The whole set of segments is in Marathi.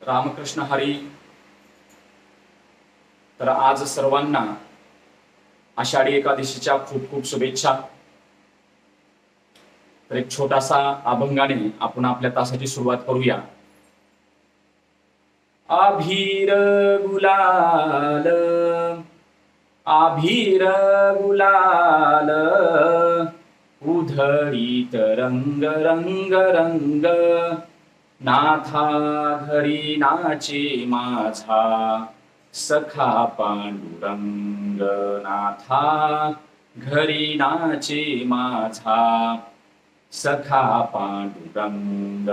रामकृष्ण हरी. तर आज सर्वांना आषाढी एकादशीच्या खूप खूप शुभेच्छा. तर एक छोटासा अभंगाने आपण आपल्या तासाची सुरुवात करूया. आभीर गुलाल आभीर गुलाल उधळीत रंग रंग रंग नाथा घरी नाचे माझा सखा पांडुरंग. नाथा घरी नाचे माझा सखा पांडुरंग.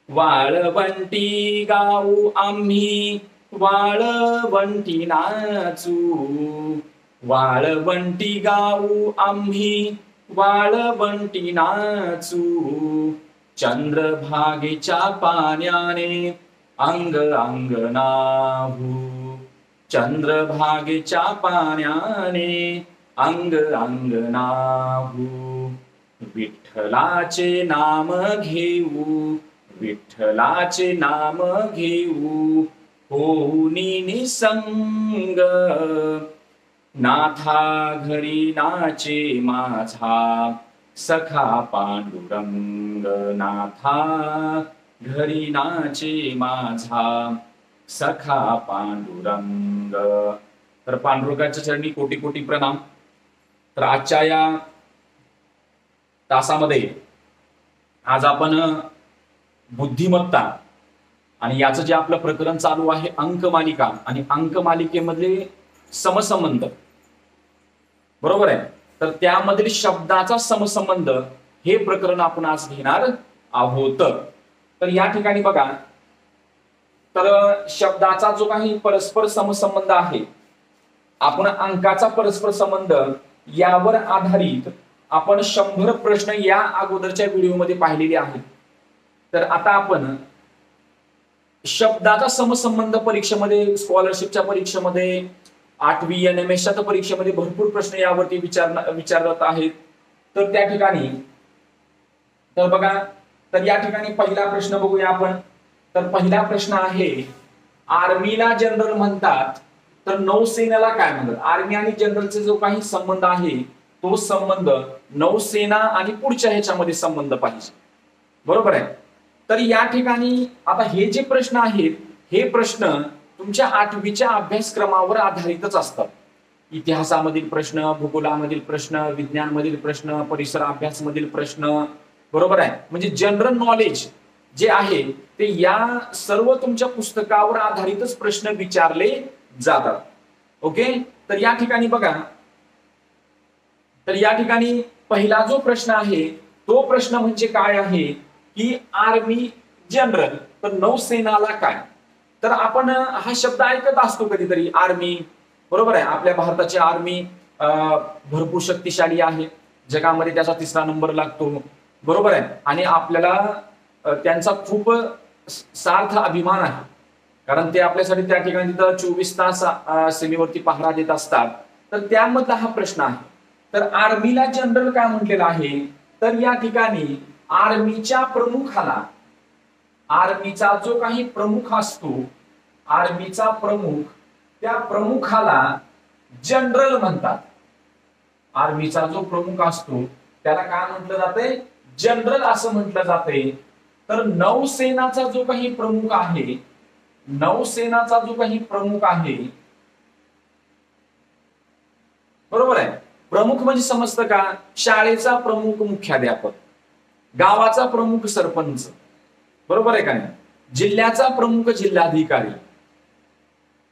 वाळवंटी गाऊ आम्ही वाळवंटी नाचू. वाळवंटी गाऊ आम्ही वाळवंटी नाचू. चंद्रभागेच्या पाण्याने अंग अंग नाहू. चंद्रभागेच्या पाण्याने अंग अंग नाहू. विठ्ठलाचे नाम घेऊ विठ्ठलाचे नाम घेऊ होऊनी निसंग. नाथा घरी नाचे माझा सखा पांडुरंग. नाथा घरी नाचे माझा सखा पांडुरंग. तर पांडुरंगाच्या चरणी कोटी कोटी प्रणाम. तर आजच्या या तासामध्ये आज आपण बुद्धिमत्ता आणि याचं जे आपलं प्रकरण चालू आहे अंकमालिका आणि अंकमालिकेमधले समसंबंध, बरोबर आहे. तर त्यामधील शब्दाचा समसंबंध हे प्रकरण आपण आज घेणार आहोत. तर या ठिकाणी बघा, तर शब्दाचा जो काही परस्पर समसंबंध आहे, आपण अंकाचा परस्पर संबंध यावर आधारित आपण 100 प्रश्न या अगोदरच्या व्हिडिओमध्ये पाहिलेले आहेत. तर आता आपण शब्दाचा समसंबंध परीक्षेमध्ये, स्कॉलरशिपच्या परीक्षेमध्ये, 8वी NMSच्या परीक्षेमध्ये भरपूर प्रश्न यावरती विचारत आहेत. तर त्या ठिकाणी तर बघा, तर या ठिकाणी पहिला प्रश्न बघूया आपण. तर पहिला प्रश्न आहे, आर्मीला जनरल म्हणतात तर नौसेनेला काय म्हणतात? आर्मी आणि जनरलचा जो काही संबंध आहे तो संबंध नौसेना आणि पुढच्या ह्याच्यामध्ये संबंध पाहिजे, बरोबर आहे. तर या ठिकाणी आता हे जे प्रश्न आहेत हे प्रश्न तुमच्या 8वीच्या अभ्यासक्रमावर आधारितच असतात. इतिहासामधील प्रश्न, भूगोलामधील प्रश्न, विज्ञानमधील प्रश्न, परिसर अभ्यासमधील प्रश्न, बरोबर आहे. म्हणजे जनरल नॉलेज जे आहे ते या सर्व तुमच्या पुस्तकावर आधारितच प्रश्न विचारले जातात. ओके. तर या ठिकाणी बघा, तर या ठिकाणी पहिला जो प्रश्न आहे तो प्रश्न म्हणजे काय आहे की आर्मी जनरल तर नौसेनाला काय? तर आपण हा शब्द ऐकत असतो कधीतरी, आर्मी, बरोबर आहे. आपल्या भारताची आर्मी भरपूर शक्तिशाली आहे, जगामध्ये त्याचा 3रा नंबर लागतो, बरोबर आहे. आणि आपल्याला त्यांचा खूप सार्थ अभिमान आहे, कारण ते आपल्यासाठी त्या ठिकाणी 24 तास सीमेवरती पहारा देत असतात. तर त्यामधला हा प्रश्न आहे. तर आर्मीला जनरल काय म्हटलेलं आहे? तर या ठिकाणी आर्मीच्या प्रमुखाला, आर्मीचा जो काही प्रमुख असतो, आर्मीचा प्रमुख, त्या प्रमुखाला जनरल म्हणतात. आर्मीचा जो प्रमुख असतो त्याला काय म्हटलं जाते? जनरल असं म्हटलं जाते. तर नौसेनाचा जो काही प्रमुख आहे, नौसेनाचा जो काही प्रमुख आहे, बरोबर आहे. प्रमुख म्हणजे समजतं का? शाळेचा प्रमुख मुख्याध्यापक, गावाचा प्रमुख सरपंच, बरोबर आहे का नाही? जिल्ह्याचा प्रमुख जिल्हाधिकारी,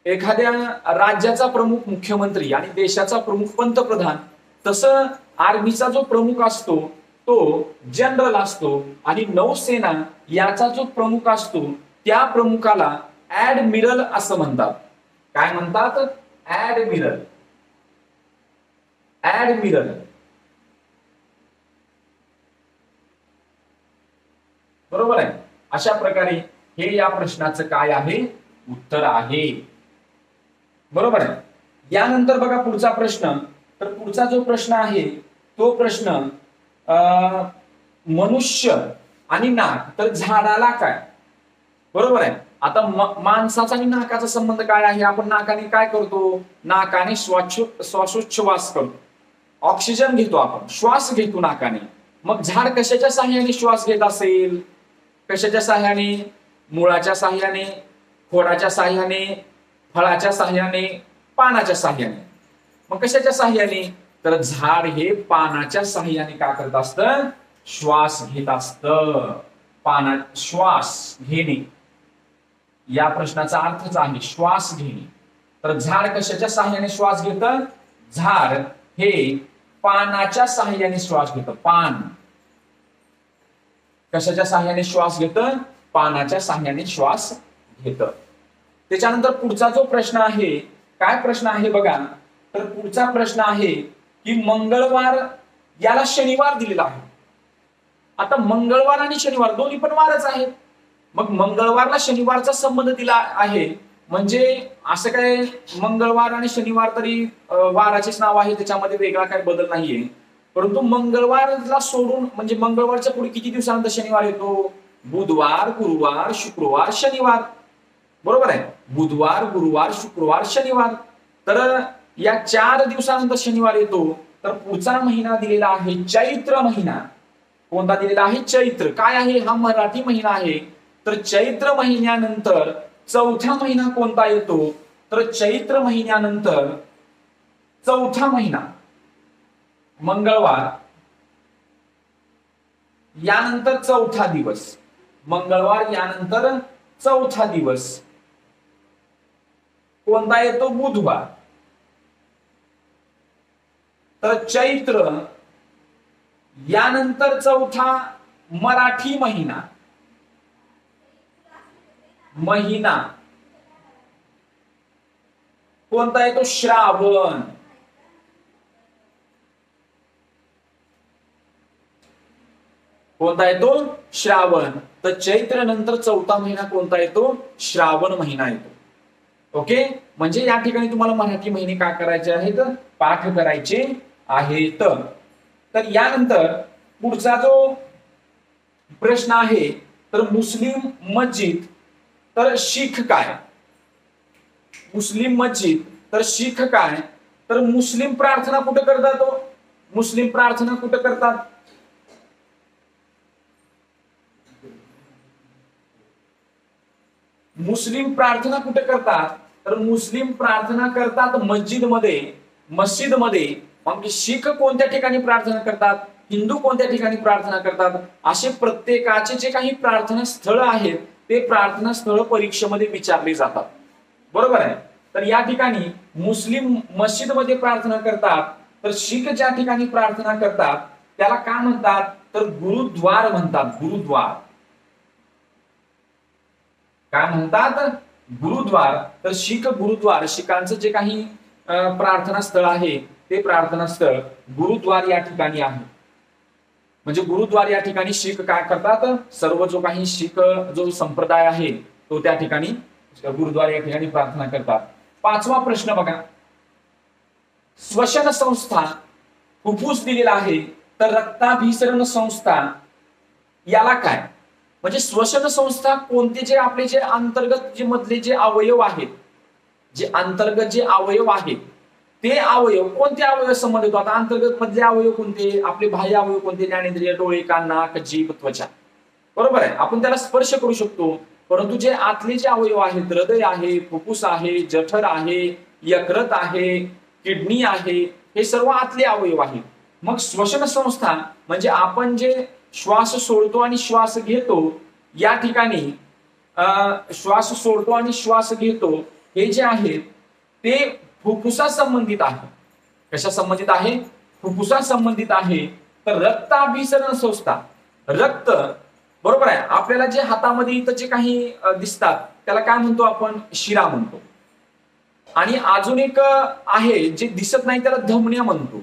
एखाद्या राज्याचा प्रमुख मुख्यमंत्री आणि देशाचा प्रमुख पंतप्रधान. तसं आर्मीचा जो प्रमुख असतो तो जनरल असतो आणि नौसेना याचा जो प्रमुख असतो त्या प्रमुखाला ऍडमिरल असं म्हणतात. काय म्हणतात? ऍडमिरल. ऍडमिरल, बरोबर आहे. अशा प्रकारे हे या प्रश्नाचं काय आहे? उत्तर आहे, बरोबर आहे. यानंतर बघा पुढचा प्रश्न. तर पुढचा जो प्रश्न आहे तो प्रश्न मनुष्य आणि नाक, तर झाडाला काय? बरोबर आहे. आता माणसाचा आणि नाकाचा संबंध काय आहे? आपण नाकाने काय करतो? नाकाने श्वासोच्छवास करतो, ऑक्सिजन घेतो, आपण श्वास घेतो नाकाने. मग झाड कशाच्या साह्याने श्वास घेत असेल? कशाच्या साह्याने? मुळाच्या साह्याने, खोडाच्या साह्याने, फळाच्या साह्याने, पानाच्या साह्याने. मग कशाच्या साह्याने? तर झाड हे पानाच्या साह्याने काय करत असतं? श्वास घेत असतं. श्वास घेणे या प्रश्नाचा अर्थच आहे श्वास घेणे. तर झाड कशाच्या साह्याने श्वास घेतं? झाड हे पानाच्या साह्याने श्वास घेतं. पान कशाच्या साह्याने श्वास घेतं? पानाच्या साह्याने श्वास घेतं. त्याच्यानंतर पुढचा जो प्रश्न आहे, काय प्रश्न आहे बघा. तर पुढचा प्रश्न आहे की मंगळवार याला शनिवार दिलेला आहे. आता मंगळवार आणि शनिवार दोन्ही पण वारच आहेत. मग मंगळवारला शनिवारचा संबंध दिला आहे, म्हणजे असं काय मंगळवार आणि शनिवार तरी वाराचेच नाव आहे, त्याच्यामध्ये वेगळा काही बदल नाहीये. परंतु मंगळवारला सोडून म्हणजे मंगळवारच्या पुढे किती दिवसानंतर शनिवार येतो? बुधवार, गुरुवार, शुक्रवार, शनिवार. बरोबर आहे. बुधवार, गुरुवार, शुक्रवार, शनिवार. तर या 4 दिवसानंतर शनिवार येतो. तर पुढचा महिना दिलेला आहे चैत्र महिना. कोणता दिलेला आहे? चैत्र. काय आहे? हा मराठी महिना आहे. तर चैत्र महिन्यानंतर चौथा महिना कोणता येतो? तर चैत्र महिन्यानंतर चौथा महिना मंगळवार, यानंतर चौथा दिवस मंगळवार, यानंतर चौथा दिवस कोणता येतो? बुधवार. तर चैत्र यानंतर चौथा मराठी महिना कोणता येतो? श्रावण. कोणता येतो? श्रावण. तर चैत्र नंतर चौथा महिना कोणता येतो? श्रावण महिना येतो. ओके. म्हणजे या ठिकाणी तुम्हाला मराठी महिने काय करायचे आहेत? पाठ करायचे आहेत. तर यानंतर पुढचा जो प्रश्न आहे, तर मुस्लिम मस्जिद तर शीख काय? मुस्लिम मस्जिद तर शीख काय? तर मुस्लिम प्रार्थना कुठे करतात? मुस्लिम प्रार्थना कुठे करतात? मुस्लिम प्रार्थना कुठे करतात? तर मुस्लिम प्रार्थना करतात मस्जिदमध्ये. मग शीख कोणत्या ठिकाणी प्रार्थना करतात? हिंदू कोणत्या ठिकाणी प्रार्थना करतात? असे प्रत्येकाचे जे काही प्रार्थना स्थळ आहेत ते प्रार्थना स्थळ परीक्षेमध्ये विचारले जातात. बरोबर आहे. तर या ठिकाणी मुस्लिम मस्जिदमध्ये प्रार्थना करतात, तर शीख ज्या ठिकाणी प्रार्थना करतात त्याला काय म्हणतात? तर गुरुद्वार म्हणतात. गुरुद्वार काय म्हणतात? गुरुद्वार. तर शीख गुरुद्वार, शीखांचं जे काही प्रार्थना स्थळ आहे ते प्रार्थना स्थळ गुरुद्वार या ठिकाणी आहे. म्हणजे गुरुद्वार या ठिकाणी शीख काय करतात? सर्व जो काही शीख जो संप्रदाय आहे तो त्या ठिकाणी गुरुद्वार या ठिकाणी प्रार्थना करतात. 5वा प्रश्न बघा. श्वसन संस्था फुफ्फुस दिलेला आहे, तर रक्ताभिसरण संस्था याला काय? म्हणजे श्वसन संस्था कोणते जे आपले जे अंतर्गत जे मधले जे अवयव आहेत, जे अंतर्गत जे अवयव आहेत ते अवयव कोणते अवयव संबंध येतो? आता अंतर्गत मधले अवयव कोणते? आपले बाह्य अवयव कोणते? ज्ञानेंद्रिय, डोळे, कान, नाक, जीभ, त्वचा. बरोबर आहे. आपण त्याला स्पर्श करू शकतो. परंतु जे आतले जे अवयव आहेत, हृदय आहे, फुफ्फुस आहे, जठर आहे, यकृत आहे, किडनी आहे, हे सर्व आतले अवयव आहेत. मग श्वसन संस्था म्हणजे आपण जे श्वास सोडतो आणि श्वास घेतो, या ठिकाणी श्वास सोडतो आणि श्वास घेतो हे जे आहेत ते फुफ्फुसा संबंधित आहे. कशा संबंधित आहे? फुफ्फुसा संबंधित आहे. तर रक्ताभिसरण संस्था, रक्त, बरोबर आहे. आपल्याला जे हातामध्ये इथं जे काही दिसतात त्याला काय म्हणतो आपण? शिरा म्हणतो. आणि अजून एक आहे जे दिसत नाही त्याला धमन्या म्हणतो.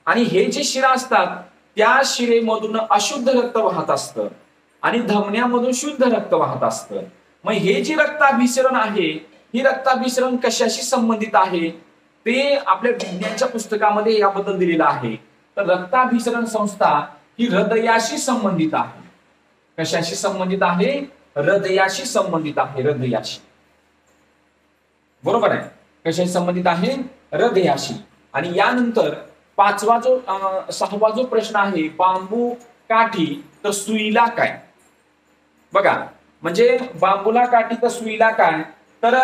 आणि हे जे शिरा असतात त्या शिरेमधून अशुद्ध रक्त वाहत असतं आणि धमन्यामधून शुद्ध रक्त वाहत असतं. मग हे जे रक्ताभिसरण आहे, ही रक्ताभिसरण कशाशी संबंधित आहे ते आपल्या विज्ञानच्या पुस्तकामध्ये याबद्दल दिलेलं आहे. तर रक्ताभिसरण संस्था ही हृदयाशी संबंधित आहे. कशाशी संबंधित आहे? हृदयाशी संबंधित आहे, हृदयाशी. बरोबर आहे. कशाशी संबंधित आहे? हृदयाशी. आणि यानंतर सहावा जो प्रश्न आहे, बांबू काठी तर सुईला काय? बघा, म्हणजे बांबूला काठी तर सुईला काय? तर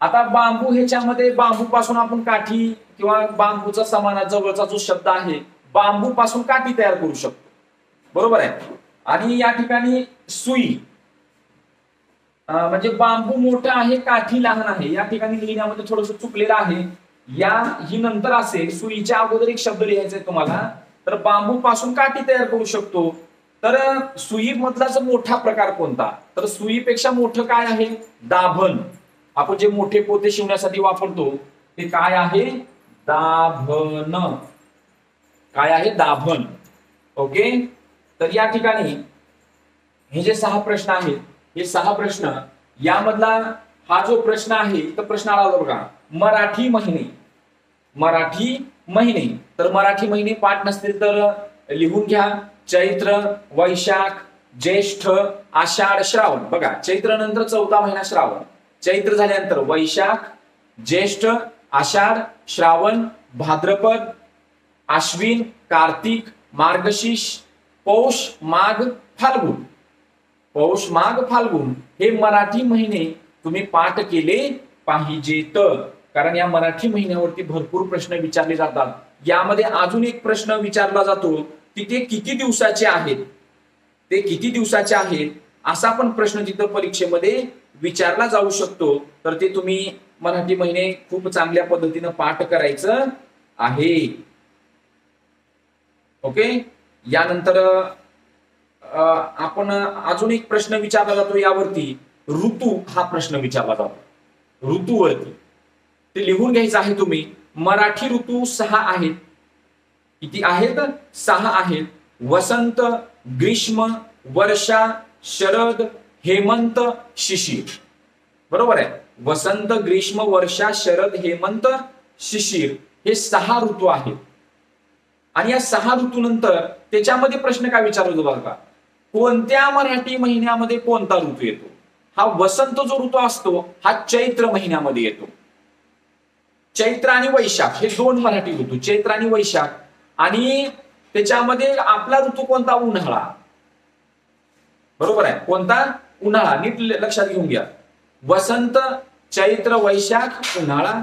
आता बांबू ह्याच्यामध्ये बांबू पासून आपण काठी किंवा बांबूचा समान जवळचा जो शब्द आहे, बांबू पासून काठी तयार करू शकतो. बरोबर आहे. आणि या ठिकाणी सुई म्हणजे बांबू मोठा आहे, काठी लहान आहे. या ठिकाणी लिहिण्यामध्ये थोडंसं चुकलेलं आहे. ही नंतर असेल. सुईच्या अगोदर एक शब्द लिहायचा आहे तुम्हाला. तर बांबू पासून काठी तयार करू शकतो. तर सुई मधला जो मोठा प्रकार कोणता? तर सुईपेक्षा मोठं काय आहे? दाभण. आपण जे मोठे पोते शिवण्यासाठी वापरतो ते काय आहे? दाभण. काय आहे? दाभण. ओके. तर या ठिकाणी हे जे 6 प्रश्न आहेत, हे 6 प्रश्न यामधला हा जो प्रश्न आहे, तर प्रश्न आला होता बघा, मराठी महिने. मराठी महिने. तर मराठी महिने पाठ नसतील तर लिहून घ्या. चैत्र, वैशाख, ज्येष्ठ, आषाढ, श्रावण. बघा, चैत्र नंतर 4था महिना श्रावण. चैत्र झाल्यानंतर वैशाख, ज्येष्ठ, आषाढ, श्रावण, भाद्रपद, आश्विन, कार्तिक, मार्गशीर्ष, पौष, माघ, फाल्गुन. पौष, माघ, फाल्गुन हे मराठी महिने तुम्ही पाठ केले पाहिजेत. कारण या मराठी महिन्यावरती भरपूर प्रश्न विचारले जातात. यामध्ये अजून एक प्रश्न विचारला जातो की ते किती दिवसाचे आहेत? ते किती दिवसाचे आहेत असा पण प्रश्न तिथं परीक्षेमध्ये विचारला जाऊ शकतो. तर ते तुम्ही मराठी महिने खूप चांगल्या पद्धतीने पाठ करायचं आहे. ओके. यानंतर आपण अजून एक प्रश्न विचारला जातो यावरती, ऋतू हा प्रश्न विचारला जातो ऋतूवरती. ते लिहून घ्यायचं आहे तुम्ही. मराठी ऋतू 6 आहेत. किती आहेत? 6 आहेत. वसंत, ग्रीष्म, वर्षा, शरद, हेमंत, शिशिर. बरोबर आहे. वसंत, ग्रीष्म, वर्षा, शरद, हेमंत, शिशिर हे 6 ऋतू आहेत. आणि या 6 ऋतूनंतर त्याच्यामध्ये प्रश्न काय विचारला बघा, कोणत्या मराठी महिन्यामध्ये कोणता ऋतू येतो? हा वसंत जो ऋतू असतो हा चैत्र महिन्यामध्ये येतो. चैत्र आणि वैशाख हे 2 मराठी ऋतू, चैत्र आणि वैशाख. आणि त्याच्यामध्ये आपला ऋतू कोणता? उन्हाळा. बरोबर आहे. कोणता? उन्हाळा. नीट लक्षात घेऊन घ्या. वसंत, चैत्र, वैशाख, उन्हाळा.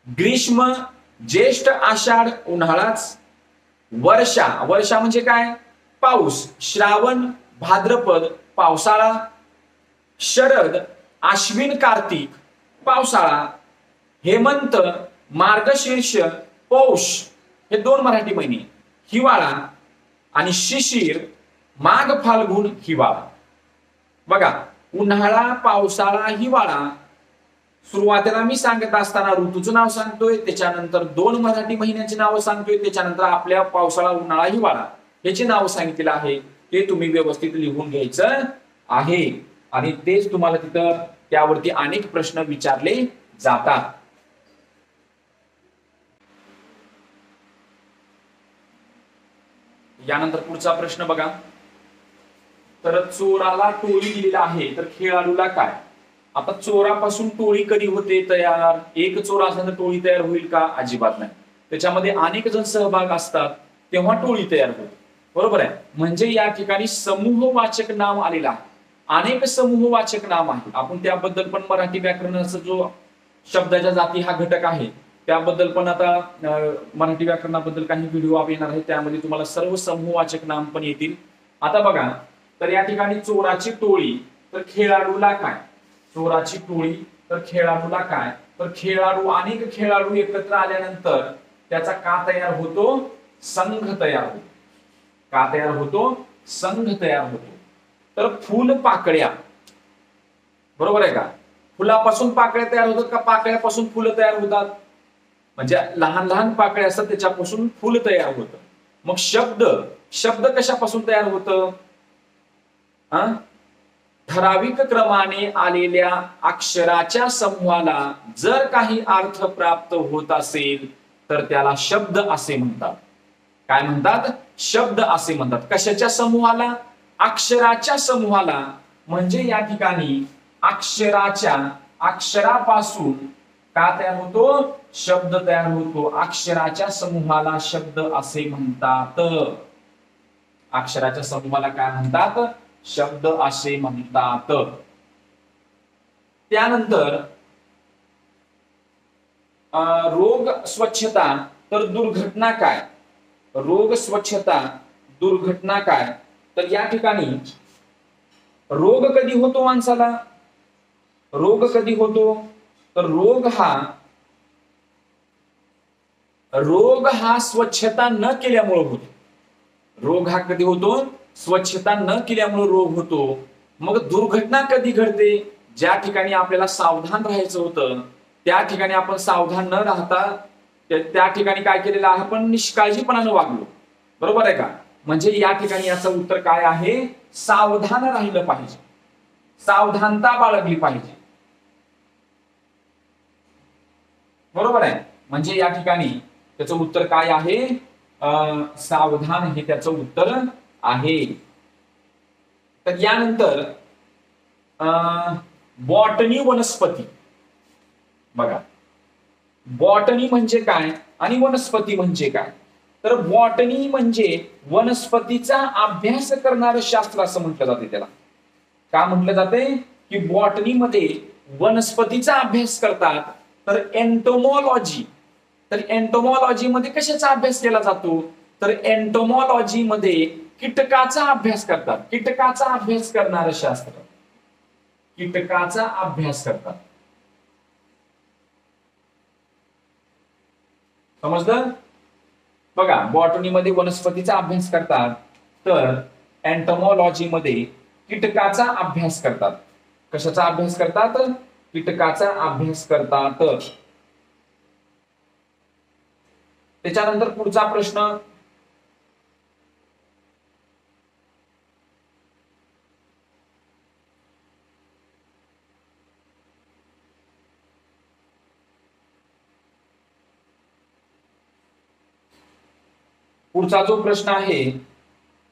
ग्रीष्म, ज्येष्ठ, आषाढ, उन्हाळाच. वर्षा, वर्षा म्हणजे काय? पाऊस. श्रावण, भाद्रपद, पावसाळा. शरद, आश्विन, कार्तिक, पावसाळा. हेमंत, मार्गशीर्ष, पौष हे 2 मराठी महिने, हिवाळा. आणि शिशिर, माघ, फाल्गुन, हिवाळा. बघा, उन्हाळा, पावसाळा, हिवाळा. सुरुवातीला मी सांगत असताना ऋतूचं नाव सांगतोय, त्याच्यानंतर 2 मराठी महिन्याची नावं सांगतोय, त्याच्यानंतर आपल्या पावसाळा, उन्हाळा, हिवाळा याची नावं सांगितलेलं आहे. ते तुम्ही व्यवस्थित लिहून घ्यायचं आहे. आणि तेच तुम्हाला तिथं त्यावरती अनेक प्रश्न विचारले जातात. यानंतर पुढचा प्रश्न बघा. तर चोराला टोळी दिलेला आहे तर खेळाडूला काय? आता चोरापासून टोळी कधी होते तयार? एक चोर असला तर टोळी तयार होईल का? अजिबात नाही. त्याच्यामध्ये अनेक जण सहभाग असतात तेव्हा टोळी तयार होते. बरोबर आहे. म्हणजे या ठिकाणी समूहवाचक नाम आलेला आहे. अनेक समूहवाचक नाम आहे. आपण त्याबद्दल पण मराठी व्याकरणाचा जो शब्दाच्या जाती हा घटक आहे त्याबद्दल पण आता मराठी व्याकरणाबद्दल काही व्हिडिओ येणार आहे, त्यामध्ये तुम्हाला सर्व समूहवाचक नाम पण येतील. आता बघा, तर या ठिकाणी चोराची टोळी तर खेळाडूला काय? चोराची टोळी तर खेळाडूला काय? तर खेळाडू, अनेक खेळाडू एकत्र आल्यानंतर त्याचा का तयार होतो? संघ तयार होतो. का तयार होतो? संघ तयार होतो. तर फुलपाकळ्या, बरोबर आहे का? फुलापासून पाकळ्या तयार होतात का पाकळ्यापासून फुलं तयार होतात? म्हणजे लहान लहान पाकळ्या असतात त्याच्यापासून फुल तयार होतं. मग शब्द कशापासून तयार होतं? ठराविक क्रमाने आलेल्या अक्षराच्या समूहाला जर काही अर्थ प्राप्त होत असेल तर त्याला शब्द असे म्हणतात. काय म्हणतात? शब्द असे म्हणतात. कशाच्या समूहाला? अक्षराच्या समूहाला. म्हणजे या ठिकाणी अक्षरापासून का तयार होतो? शब्द तयार होतो. अक्षराच्या समूहाला शब्द असे म्हणतात. अक्षराच्या समूहाला काय म्हणतात? शब्द असे म्हणतात. त्यानंतर रोग स्वच्छता तर दुर्घटना काय? रोग स्वच्छता दुर्घटना काय? तर या ठिकाणी रोग कधी होतो माणसाला? रोग कधी होतो? तर रोग हा स्वच्छता न केल्यामुळे होतो. रोग हा कधी होतो? स्वच्छता न केल्यामुळे रोग होतो. मग दुर्घटना कधी घडते? ज्या ठिकाणी आपल्याला सावधान राहायचं होतं त्या ठिकाणी आपण सावधान न राहता त्या ठिकाणी काय केलेलं आहे? आपण निष्काळजीपणानं वागलो. बरोबर आहे का? म्हणजे या ठिकाणी याचं उत्तर काय आहे? सावधान राहिलं पाहिजे, सावधानता बाळगली पाहिजे. बरोबर आहे. म्हणजे या ठिकाणी त्याचं उत्तर काय आहे? सावधान हे त्याचं उत्तर आहे. तर यानंतर बॉटनी वनस्पती. बघा, बॉटनी म्हणजे काय आणि वनस्पती म्हणजे काय? तर बॉटनी म्हणजे वनस्पतीचा अभ्यास करणारं शास्त्र असं म्हटलं जाते. त्याला का म्हटलं जाते? की बॉटनीमध्ये वनस्पतीचा अभ्यास करतात. तर एंटोमॉलॉजी, तर एंटोमॉलॉजी मध्ये कशाचा अभ्यास केला जातो? तर एंटोमॉलॉजी मध्ये कीटकाचा अभ्यास करतात. कीटकाचा अभ्यास करणारं शास्त्र, कीटकाचा अभ्यास करतात. समजलं? बघा, बॉटनीमध्ये वनस्पतीचा अभ्यास करतात, तर एंटोमॉलॉजी मध्ये कीटकाचा अभ्यास करतात. कशाचा अभ्यास करतात? कीटकाचा अभ्यास करतात. त्याच्यानंतर पुढचा प्रश्न, पुढचा जो प्रश्न आहे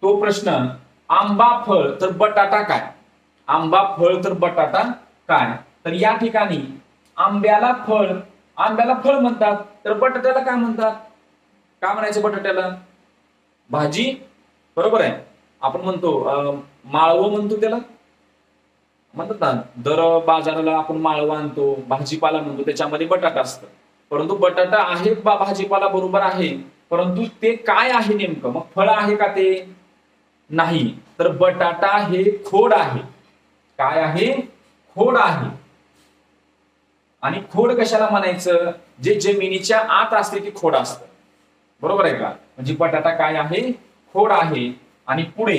तो प्रश्न, आंबा फळ तर बटाटा काय? आंबा फळ तर बटाटा काय? तर या ठिकाणी आंब्याला फळ म्हणतात, तर बटाट्याला काय म्हणतात? काय म्हणायचं बटाट्याला? भाजी. बरोबर आहे. आपण म्हणतो माळवं म्हणतो त्याला, म्हणतात ना, दर बाजाराला आपण माळवं आणतो, भाजीपाला म्हणतो, त्याच्यामध्ये बटाटा असतं. परंतु बटाटा आहे भाजीपाला, बरोबर आहे, परंतु ते काय आहे नेमकं? मग फळ आहे का ते? नाही. तर बटाटा हे खोड आहे. काय आहे? खोड आहे. आणि खोड कशाला म्हणायचं? जे जमिनीच्या आत असते ती खोड असतं. बरोबर आहे का? म्हणजे बटाटा काय आहे? खोड आहे. आणि पुढे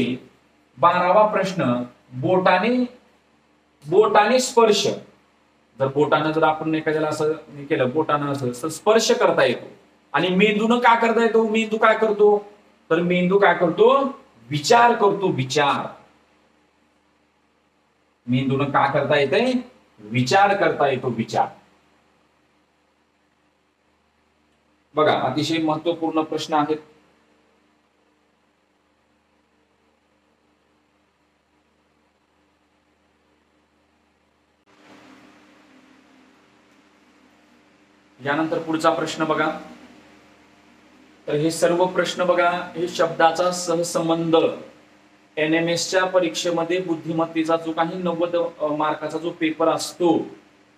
12वा प्रश्न, बोटाने स्पर्श. जर बोटानं जर आपण एखाद्याला असं केलं, बोटानं असं स्पर्श करता येतो. आणि मेंदूनं काय करता येतो? मेंदू काय करतो? तर मेंदू काय करतो? विचार करतो. विचार. मेंदूनं काय करता येते? विचार करता येतो. विचार. बघा, अतिशय महत्वपूर्ण प्रश्न आहेत. यानंतर पुढचा प्रश्न बघा. तर हे सर्व प्रश्न बघा, हे शब्दाचा सहसंबंध NMSच्या परीक्षेमध्ये बुद्धिमत्तेचा जो काही 90 मार्काचा जो पेपर असतो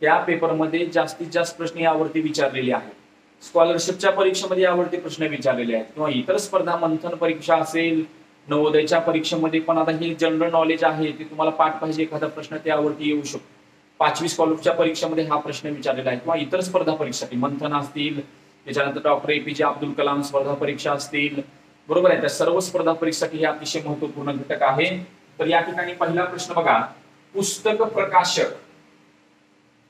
त्या पेपरमध्ये जास्तीत जास्त प्रश्न यावरती विचारलेले आहेत. स्कॉलरशिपच्या परीक्षेमध्ये यावरती प्रश्न विचारलेले आहेत, किंवा इतर स्पर्धा, मंथन परीक्षा असेल, नवोदयच्या परीक्षेमध्ये पण आता हे जनरल नॉलेज आहे, ते तुम्हाला पाठ पाहिजे एखादा प्रश्न त्यावरती येऊ शकतो. 5वी स्कॉलरशिपच्या परीक्षेमध्ये हा प्रश्न विचारलेला आहे, किंवा इतर स्पर्धा परीक्षासाठी मंथन असतील, त्याच्यानंतर डॉक्टर APJ अब्दुल कलाम स्पर्धा परीक्षा असतील. बरोबर आहे. त्या सर्व स्पर्धा परीक्षेसाठी हे अतिशय महत्वपूर्ण घटक आहे. तर या ठिकाणी पहिला प्रश्न बघा, पुस्तक प्रकाशक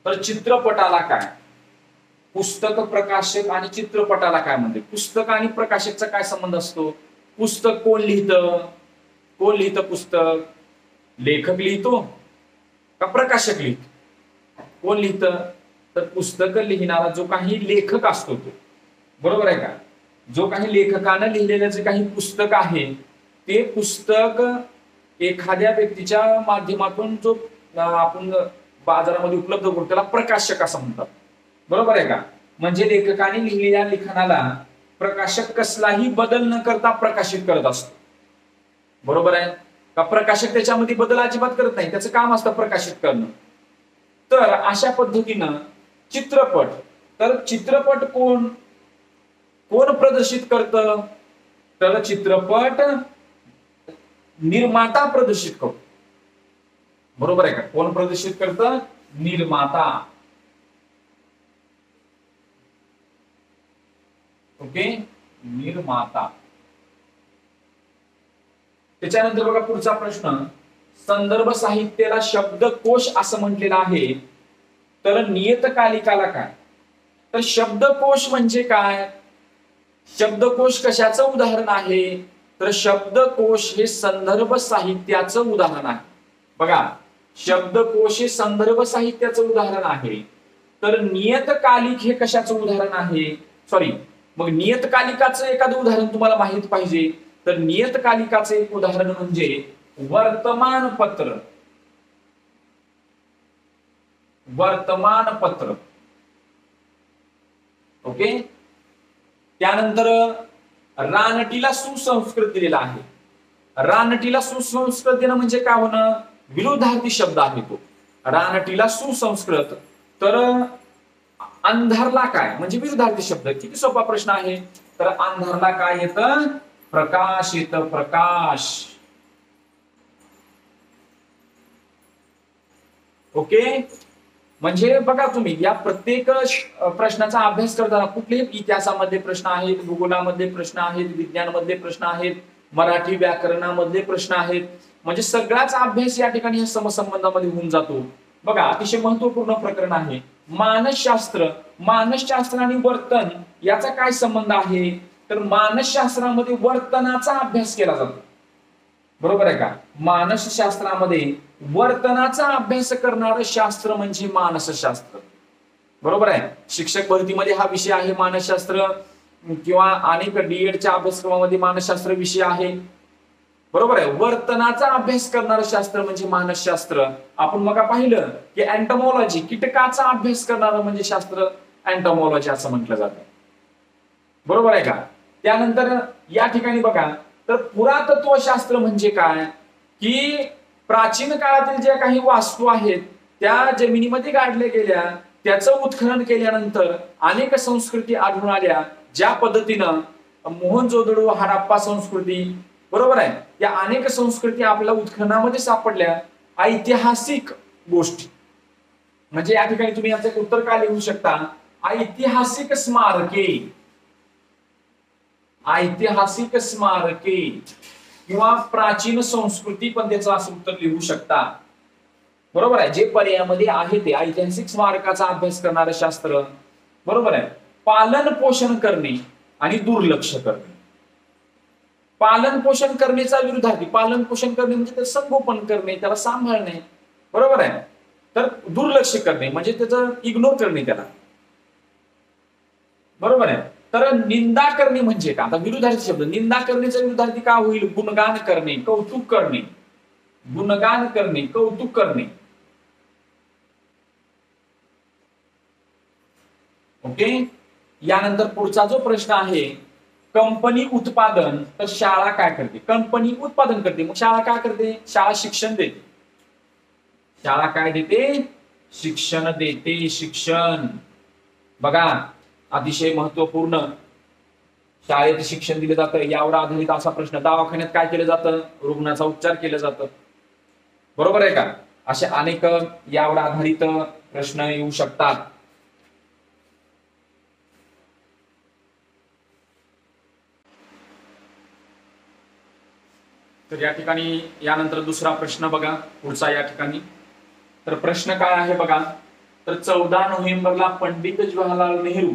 तर चित्रपटाला काय? पुस्तक प्रकाशक आणि चित्रपटाला काय म्हणते? पुस्तक आणि प्रकाशकचा काय संबंध असतो? पुस्तक कोण लिहितं? कोण लिहितं पुस्तक? लेखक लिहितो का प्रकाशक लिहितो? कोण लिहितं? तर पुस्तक लिहिणारा जो काही लेखक असतो तो. बरोबर आहे का? जो काही लेखकानं लिहिलेलं जे काही पुस्तक आहे ते पुस्तक एखाद्या व्यक्तीच्या माध्यमातून जो आपण बाजारामध्ये उपलब्ध करू त्याला प्रकाशक असं म्हणतात. बरोबर आहे का? म्हणजे लेखकाने लिहिलेल्या लिखाणाला प्रकाशक कसलाही बदल न करता प्रकाशित करत असतो. बरोबर आहे का? प्रकाशक त्याच्यामध्ये बदल अजिबात करत नाही, त्याचं काम असतं प्रकाशित करणं. तर अशा पद्धतीनं चित्रपट, तर चित्रपट कोण कोण प्रदर्शित करतं? तर चित्रपट निर्माता प्रदर्शित करतो. बरोबर आहे का? कोण प्रदर्शित करतं? निर्माता. ओके, निर्माता. त्याच्यानंतर बघा पुढचा प्रश्न, संदर्भ साहित्याला शब्दकोश असं म्हटलेलं आहे, तर नियतकालिकाला काय? तर शब्दकोश म्हणजे काय? शब्दकोश कशाचं उदाहरण आहे? तर शब्दकोश हे संदर्भ साहित्याचं उदाहरण आहे. बघा, शब्दकोश हे संदर्भ साहित्याचं उदाहरण आहे, तर नियतकालिक हे कशाचं उदाहरण आहे? सॉरी, मग नियतकालिकाचं एखादं उदाहरण तुम्हाला माहित पाहिजे, तर नियतकालिकाचं एक उदाहरण म्हणजे वर्तमानपत्र. वर्तमानपत्र. ओके. त्यानंतर रानटीला सुसंस्कृत दिलेला आहे. रानटीला सुसंस्कृत देणं म्हणजे काय होणं? विरुद्धार्थी शब्द आहे तो. रानटीला सुसंस्कृत, तर अंधारला काय म्हणजे विरुद्धार्थी शब्द. किती सोपा प्रश्न आहे. तर अंधारला काय येतं? प्रकाश येतं. प्रकाश. ओके. म्हणजे बघा तुम्ही या प्रत्येक प्रश्नाचा अभ्यास करताना कुठलेही इतिहासामध्ये प्रश्न आहेत, भूगोलामधले प्रश्न आहेत, विज्ञानामधले प्रश्न आहेत, मराठी व्याकरणामधले प्रश्न आहेत, म्हणजे सगळाच अभ्यास या ठिकाणी समसंबंधामध्ये होऊन जातो. बघा, अतिशय महत्वपूर्ण प्रकरण आहे मानसशास्त्र. मानसशास्त्र आणि वर्तन याचा काय संबंध आहे? तर मानसशास्त्रामध्ये वर्तनाचा अभ्यास केला जातो. बरोबर आहे का? मानसशास्त्रामध्ये वर्तनाचा अभ्यास करणारं शास्त्र म्हणजे मानसशास्त्र. बरोबर आहे. शिक्षक भरतीमध्ये हा विषय आहे मानसशास्त्र, किंवा अनेक डीएडच्या अभ्यासक्रमामध्ये मानसशास्त्र विषय आहे. बरोबर आहे. वर्तनाचा अभ्यास करणारं शास्त्र म्हणजे मानसशास्त्र. आपण मग पाहिलं की अँटोमॉलॉजी, कीटकाचा अभ्यास करणारं म्हणजे शास्त्र अँटोमॉलॉजी असं म्हटलं जातं. बरोबर आहे का? त्यानंतर या ठिकाणी बघा, तर पुरातत्वशास्त्र म्हणजे काय? की प्राचीन काळातील ज्या काही वास्तू आहेत त्या जमिनीमध्ये गाडल्या गेल्या, त्याचं उत्खनन केल्यानंतर अनेक संस्कृती आढळून आल्या. ज्या पद्धतीनं मोहनजोदडो, हडप्पा संस्कृती, बरोबर आहे, या अनेक संस्कृती आपल्या उत्खननामध्ये सापडल्या. ऐतिहासिक गोष्टी म्हणजे या ठिकाणी तुम्ही याचं उत्तर काय लिहू शकता? ऐतिहासिक स्मारके. ऐतिहासिक स्मारके किंवा प्राचीन संस्कृती पण त्याचं असं उत्तर लिहू शकता. बरोबर आहे. जे पर्यायामध्ये आहे ते ऐतिहासिक स्मारकाचा अभ्यास करणारं शास्त्र. बरोबर आहे. पालन पोषण करणे आणि दुर्लक्ष करणे. पालन पोषण करणेचा विरुद्धार्थी. पालन पोषण करणे म्हणजे त्याचं संगोपन करणे, त्याला सांभाळणे. बरोबर आहे. तर दुर्लक्ष करणे म्हणजे त्याचं इग्नोर करणे त्याला. बरोबर आहे. तर निंदा करणे म्हणजे काय? आता विरुद्धार्थी शब्द. निंदा करण्याचा विरुद्धार्थी काय होईल? गुणगान करणे, कौतुक करणे. गुणगान करणे, कौतुक करणे. ओके. यानंतर पुढचा जो प्रश्न आहे, कंपनी उत्पादन, तर शाळा काय करते? कंपनी उत्पादन करते, मग शाळा काय करते? शाळा शिक्षण देते. शाळा काय देते? शिक्षण देते. शिक्षण. बघा, अतिशय महत्वपूर्ण. शाळेत शिक्षण दिलं जातं यावर आधारित असा प्रश्न. दवाखान्यात काय केलं जातं? रुग्णाचा उपचार केलं जातं. बरोबर आहे का? असे अनेक यावर आधारित प्रश्न येऊ शकतात. तर या ठिकाणी यानंतर दुसरा प्रश्न बघा पुढचा या ठिकाणी. तर प्रश्न काय आहे बघा. तर 14 नोव्हेंबरला पंडित जवाहरलाल नेहरू,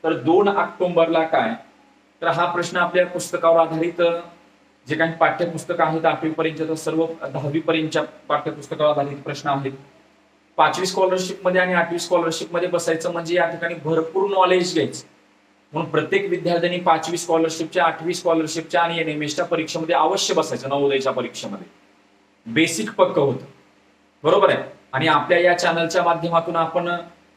तर 2 ऑक्टोबरला काय? तर हा प्रश्न आपल्या पुस्तकावर आधारित जे काही पाठ्यपुस्तक आहेत 8वी पर्यंत, सर्व 10वी पर्यंतच्या पाठ्यपुस्तकावर आधारित प्रश्न आहेत. 5वी स्कॉलरशिप मध्ये आणि 8वी स्कॉलरशिप मध्ये बसायचं म्हणजे या ठिकाणी भरपूर नॉलेज घ्यायचं. म्हणून प्रत्येक विद्यार्थ्यांनी 5वी स्कॉलरशिपच्या, 8वी स्कॉलरशिपच्या आणि एनएमएसच्या परीक्षेमध्ये अवश्य बसायचं, नवोदयच्या परीक्षेमध्ये. बेसिक पक्क होतं, बरोबर आहे. आणि आपल्या या चॅनलच्या माध्यमातून आपण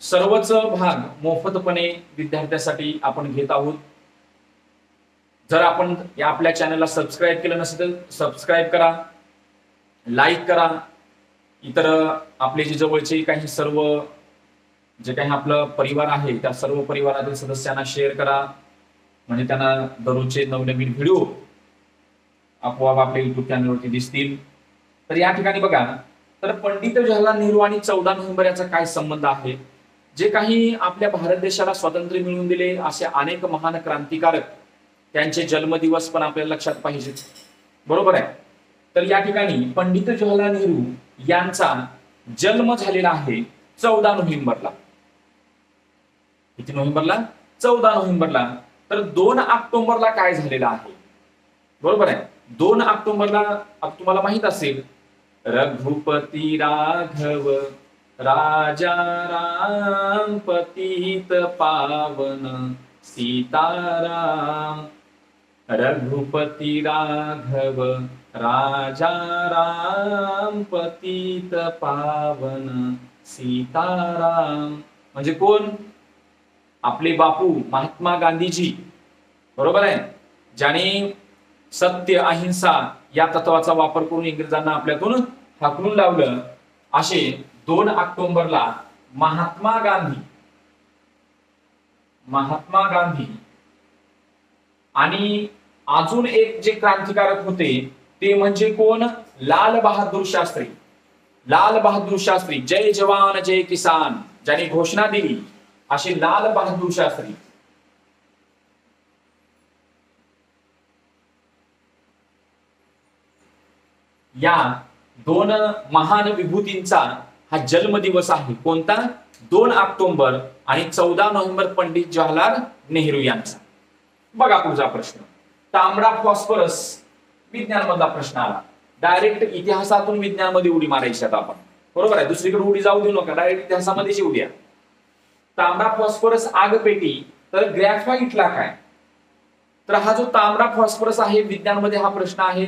सर्वच भाग मोफतपणे विद्यार्थ्यांसाठी आपण घेत आहोत. जर आपण आपल्या चॅनलला सबस्क्राईब केलं नसेल तर सबस्क्राईब करा, लाईक करा. इतर आपले जे जवळचे काही सर्व जे काही आपलं परिवार आहे त्या सर्व परिवारातील सदस्यांना शेअर करा, म्हणजे त्यांना दररोजचे नवनवीन व्हिडिओ आपोआप आपल्या युट्यूब चॅनलवरती दिसतील. तर या ठिकाणी बघा, तर पंडित जवाहरलाल नेहरू आणि 14 नोव्हेंबर याचा काय संबंध आहे. जे काही आपल्या भारत देशाला स्वातंत्र्य मिळवून दिले असे अनेक महान क्रांतिकारक, त्यांचे जन्मदिवस पण आपल्याला लक्षात पाहिजे, बरोबर आहे. तर या ठिकाणी पंडित जवाहरलाल नेहरू यांचा जन्म झालेला आहे 14 नोव्हेंबरला. किती नोव्हेंबरला? 14 नोव्हेंबरला. तर 2 ऑक्टोबरला काय झालेलं आहे, बरोबर आहे. 2 ऑक्टोबरला तुम्हाला माहित असेल, रघुपती राघव राजा राम पतित पावन सीताराम. रघुपती राघव राजा राम पतित पावन सीताराम. म्हणजे कोण? आपले बापू महात्मा गांधीजी, बरोबर आहे. ज्याने सत्य अहिंसा या तत्वाचा वापर करून इंग्रजांना आपल्यातून हाकलून लावलं, असे 2 ऑक्टोबरला महात्मा गांधी आणि अजून एक जे क्रांतिकारक होते ते म्हणजे कोण? लाल बहादूर शास्त्री. लाल बहादूर शास्त्री, जय जवान जय किसान ज्याने घोषणा दिली, असे लाल बहादूर शास्त्री. या 2 महान विभूतींचा हा जन्मदिवस आहे. कोणता? 2 ऑक्टोबर आणि 14 नोव्हेंबर पंडित जवाहरलाल नेहरू यांचा. बघा पुढचा प्रश्न, तांबडा फॉस्फरस विज्ञान मधला प्रश्न आला. डायरेक्ट इतिहासातून विज्ञान मध्ये उडी मारायची आता आपण, बरोबर आहे. दुसरीकडे उडी जाऊ देऊ नका, डायरेक्ट इतिहासामध्येच येऊ द्या. तांबडा फॉस्फरस आगपेटी, तर ग्रॅफाइटला काय? तर हा जो तांबडा फॉस्फरस आहे विज्ञान मध्ये हा प्रश्न आहे.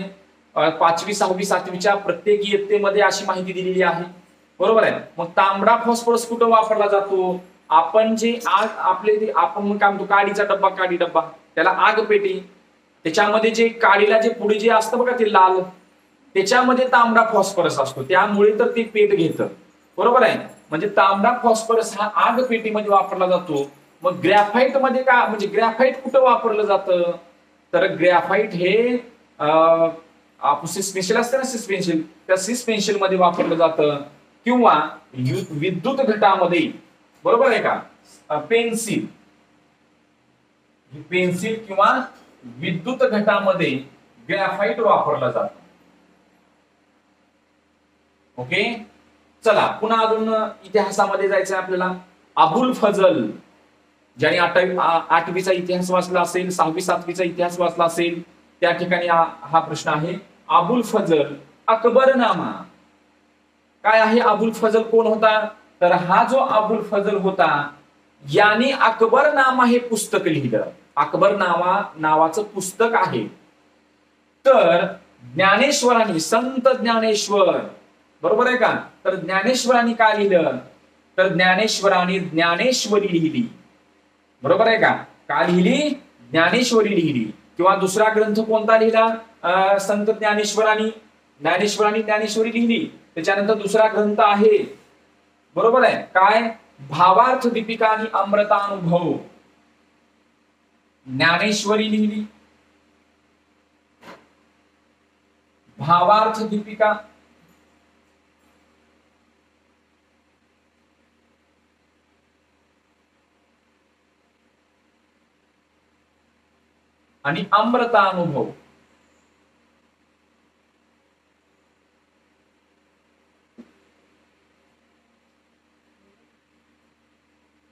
5वी 6वी 7वीच्या प्रत्येक इयत्तेमध्ये अशी माहिती दिलेली आहे, बरोबर आहे. मग तांबडा फॉस्फरस कुठं वापरला जातो? आपण जे आग आपले आपण काय म्हणतो, काडीचा डब्बा, काडी डब्बा, त्याला आग पेटी. त्याच्यामध्ये जे काडीला जे पुढे जे असतं बघा ते लाल, त्याच्यामध्ये तांबडा फॉस्फरस असतो, त्यामुळे तर ते पेट घेतं, बरोबर आहे. म्हणजे तांबडा फॉस्फरस हा आग पेटीमध्ये वापरला जातो. मग ग्रॅफाइट मध्ये का, म्हणजे ग्रॅफाइट कुठं वापरलं जातं? तर ग्रॅफाइट हे आपण सिस्पेन्शिल असतं ना, सिस्पेन्शिल, त्या सिस्पेन्शिल मध्ये वापरलं जातं, किंवा विद्युत घटामध्ये, बरोबर आहे का. पेन्सिल किंवा विद्युत घटामध्ये ग्रॅफाइट वापरलं जातं. ओके, चला पुन्हा अजून इतिहासामध्ये जायचं आपल्याला. अबुल फजल, ज्याने 8वीचा इतिहास वाचला असेल, 6वी 7वीचा इतिहास वाचला असेल, त्या ठिकाणी हा प्रश्न आहे. अबुल फजल अकबरनामा काय आहे? अबुल फजल कोण होता? तर हा जो अबुल फजल होता याने अकबरनामा हे पुस्तक लिहिलं. अकबरनामा नावाचं पुस्तक आहे. तर ज्ञानेश्वरांनी, संत ज्ञानेश्वर, बरोबर आहे का. तर ज्ञानेश्वरांनी काय लिहिलं? तर ज्ञानेश्वरांनी ज्ञानेश्वरी लिहिली, बरोबर आहे का. काय लिहिली? ज्ञानेश्वरी लिहिली. किंवा दुसरा ग्रंथ कोणता लिहिला? संत ज्ञानेश्वरांनी ज्ञानेश्वरी लिहिली. त्याच्यानंतर दुसरा ग्रंथ आहे, बरोबर आहे काय, भावार्थ दीपिका आणि अमृतानुभव. ज्ञानेश्वरी लिहिली, भावार्थ दीपिका आणि अमृतानुभव.